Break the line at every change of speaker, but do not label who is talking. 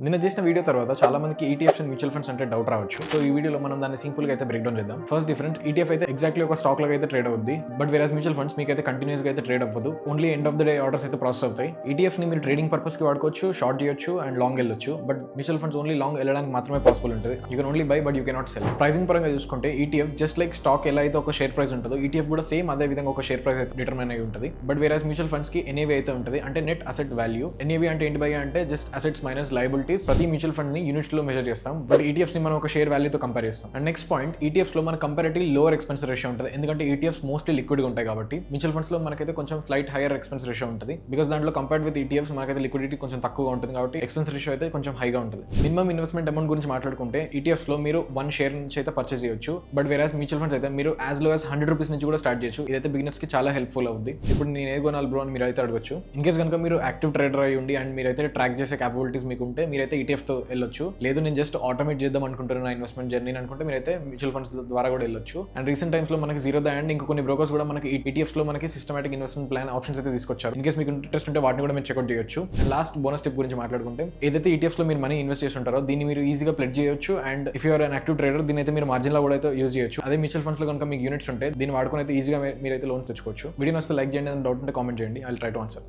నిన్న చేసిన వీడియో తర్వాత చాలా మందికి ఈటీఎఫ్స్ అండ్ మ్యూచువల్ ఫండ్స్ అంటే డౌట్ రావచ్చు. సో ఈ వీడియోలో మనం దాన్ని సింపుల్ గా అయితే బ్రేక్ డౌన్ చేద్దాం. ఫస్ట్ డిఫరెన్స్, ఈటీఎఫ్ అయితే ఎగ్జాక్ట్లీ ఒక స్టాక్ లాగా అయితే ట్రేడ్ అవుద్ది. బట్ వేరే మ్యూచువల్ ఫండ్స్ మీకు అయితే కంటిన్యూస్ గా అయితే ట్రేడ్ అవ్వదు. Only end of the day orders అయితే ప్రాసెస్ అవుతాయి. ఈటీఎఫ్ ని మీరు ట్రేడింగ్ పర్పస్ కి వాడుకోవచ్చు, షార్ట్ చేయొచ్చు అండ్ లాంగ్ వెళ్ళొచ్చు. But mutual funds only long వెళ్ళడానికి మాత్రమే పాసిబుల్ ఉంటుంది. You can only by but you cannot cell. Pricing పరంగా చూసుకుంటే ఈటీఎఫ్ జస్ట్ లైక్ స్టాక్ ఎలా అయితే ఒక షేర్ ప్రైస్ ఉంటుందో, ఈటీఎఫ్ కూడా సేమ్ అదే విధంగా ఒక షేర్ ప్రైస్ అయితే డిటర్మైన్ అయి ఉంటుంది. బట్ వేరే మ్యూచువల్ ఫండ్స్ కి ఎన్ఏవి అయితే ఉంటుంది, అంటే నెట్ అసెట్ వాల్యూ. ఎన్ఏవి అంటే ఏంటి బై అంటే జస్ట్ అసెట్స్ మైనస్ లయబిలిటీస్. ప్రతి మ్యూచువల్ ఫండ్ ని యూనిట్స్ లో మెజర్ చేస్తాం. బట్ ఈటీఎఫ్స్ ని మనం ఒక షేర్ వాల్యూతో కంపేర్ చేస్తాం. అండ్ నెక్స్ట్ పాయింట్, ఈటీఎఫ్స్ లో మన కంపారిటివ్ లోవర్ ఎక్స్పెన్స్ రేషియో ఉంటుంది. ఎందుకంటే ఈటీఎఫ్స్ మోస్ట్లీ లిక్విడ్ గా ఉంటాయి కాబట్టి. మ్యూచువల్ ఫండ్స్ లో మనకైతే కొంచెం స్లైట్ హైయర్ ఎక్స్పెన్స్ రేషియో ఉంటుంది. బికాస్ దాంట్లో కంపేర్డ్ విత్ ఈటీఎఫ్స్ మనకైతే లిక్విడిటీ కొంచెం తక్కువగా ఉంటుంది కాబట్టి ఎక్స్పెన్స్ రేషియో అయితే కొంచెం హైగా ఉంటుంది. మినిమం ఇన్వెస్ట్మెంట్ అమౌంట్ గురించి మాట్లాడుకుంటే ఈటీఎఫ్స్ లో మీరు 1 షేర్ నుంచి అయితే పర్చేస్ చేయొచ్చు. బట్ వేరే మ్యూచువల్ ఫండ్స్ అయితే మీరు యాజ్ లో యాజ్ 100 రూపీస్ నుంచి కూడా స్టార్ట్ చేయొచ్చు. ఇదైతే బిగినర్స్ కి చాలా హెల్ప్ఫుల్ అవుతుంది. ఇప్పుడు నేను ఏ కొనాలి బ్రో అని మీరు అయితే అడగచ్చు. ఇన్ కేస్ కనుక మీరు యాక్టివ్ ట్రేడర్ అయ్యి ఉండి అండ్ మీరైతే ట్రాక్ చేసే క్యాపబిలిటీస్ మీకు ఉంటే మీరైతే ఈటీఎఫ్ తో వెళ్ళొచ్చు. లేదు నేను జస్ట్ ఆటోమేట్ చేద్దాం అనుకుంటున్నా ఇన్వెస్ట్మెంట్ జర్నీ అనుకుంటే మీరైతే మ్యూచువల్ ఫండ్స్ ద్వారా కూడా వెళ్ళొచ్చు. అండ్ రీసెంట్ టైమ్స్ లో మనకి జీరో ద అండ్ ఇంకా కొన్ని బ్రోకర్స్ కూడా మనకి ఈటీఎఫ్స్ లో మనకి సిస్టమాటిక్ ఇన్వెస్ట్మెంట్ ప్లాన్ ఆప్షన్స్ అయితే తీసుకొచ్చారు. ఇన్ కేస్ మీకు ఇంట్రెస్ట్ ఉంటే వాటిని కూడా మీరు చెక్అౌట్ చేయొచ్చు. అండ్ లాస్ట్ బోనస్ టిప్ గురించి మాట్లాడుకుంటే, ఏదైతే ఈటీఎఫ్స్ లో మీరు మనీ ఇన్వెస్ట్ చేసి ఉంటారో దీన్ని మీరు ఈజీగా ప్లెడ్జ్ చేయొచ్చు. And if you're an active trader దీని అయితే మీరు మార్జిన్ లో కూడా అయితే యూజ్ చేయొచ్చు. అదే మ్యూచువల్ ఫండ్స్ లో కనుక మీకు యూనిట్స్ ఉంటే దీన్ని వాడుకుని అయితే ఈజీగా మీరైతే లోన్స్ తెచ్చుకోవచ్చు. వీడియో వస్తే లైక్ చేయండి, డౌట్ ఉంటే కామెంట్ చేయండి. I will try to answer.